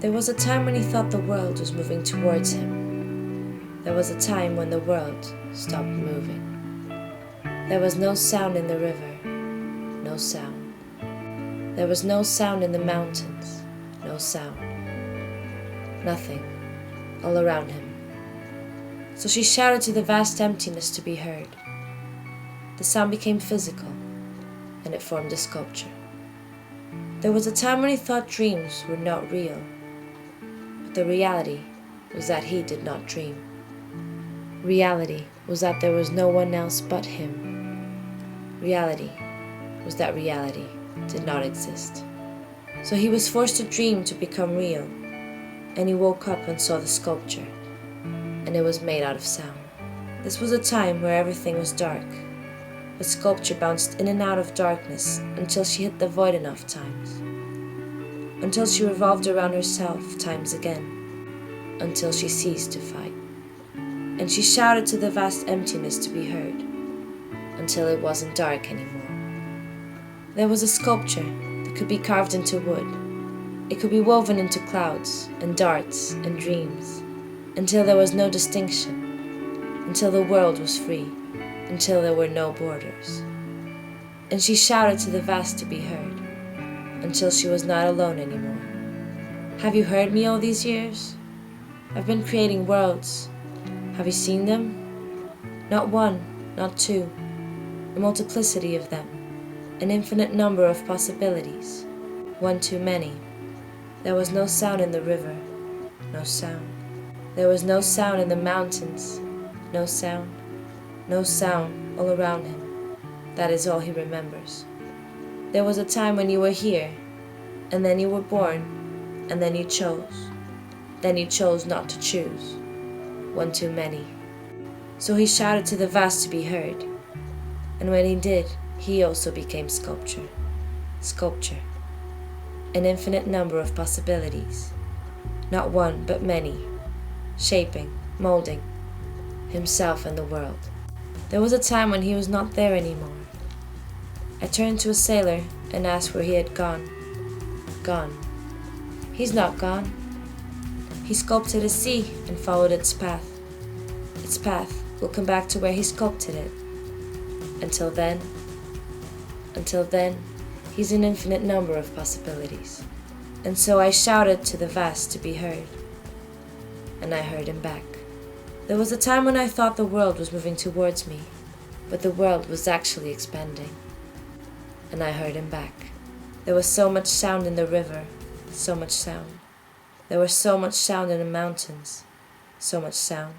There was a time when he thought the world was moving towards him. There was a time when the world stopped moving. There was no sound in the river, no sound. There was no sound in the mountains, no sound. Nothing, all around him. So she shouted to the vast emptiness to be heard. The sound became physical, and it formed a sculpture. There was a time when he thought dreams were not real, but the reality was that he did not dream. Reality was that there was no one else but him. Reality was that reality did not exist. So he was forced to dream to become real, and he woke up and saw the sculpture, and it was made out of sound. This was a time where everything was dark. The sculpture bounced in and out of darkness until she hit the void enough times, until she revolved around herself times again, until she ceased to fight. And she shouted to the vast emptiness to be heard, until it wasn't dark anymore. There was a sculpture that could be carved into wood. It could be woven into clouds and darts and dreams, until there was no distinction, until the world was free, until there were no borders. And she shouted to the vast to be heard, until she was not alone anymore. Have you heard me all these years? I've been creating worlds. Have you seen them? Not one, not two, a multiplicity of them, an infinite number of possibilities, one too many. There was no sound in the river, no sound. There was no sound in the mountains, no sound. No sound all around him. That is all he remembers. There was a time when you were here, and then you were born, and then you chose. Then you chose not to choose. One too many. So he shouted to the vast to be heard. And when he did, he also became sculpture. Sculpture. An infinite number of possibilities. Not one, but many. Shaping, molding himself and the world. There was a time when he was not there anymore. I turned to a sailor and asked where he had gone. Gone. He's not gone. He sculpted a sea and followed its path. Its path will come back to where he sculpted it. Until then, he's an infinite number of possibilities. And so I shouted to the vast to be heard. And I heard him back. There was a time when I thought the world was moving towards me, but the world was actually expanding. And I heard him back. There was so much sound in the river, so much sound. There was so much sound in the mountains, so much sound.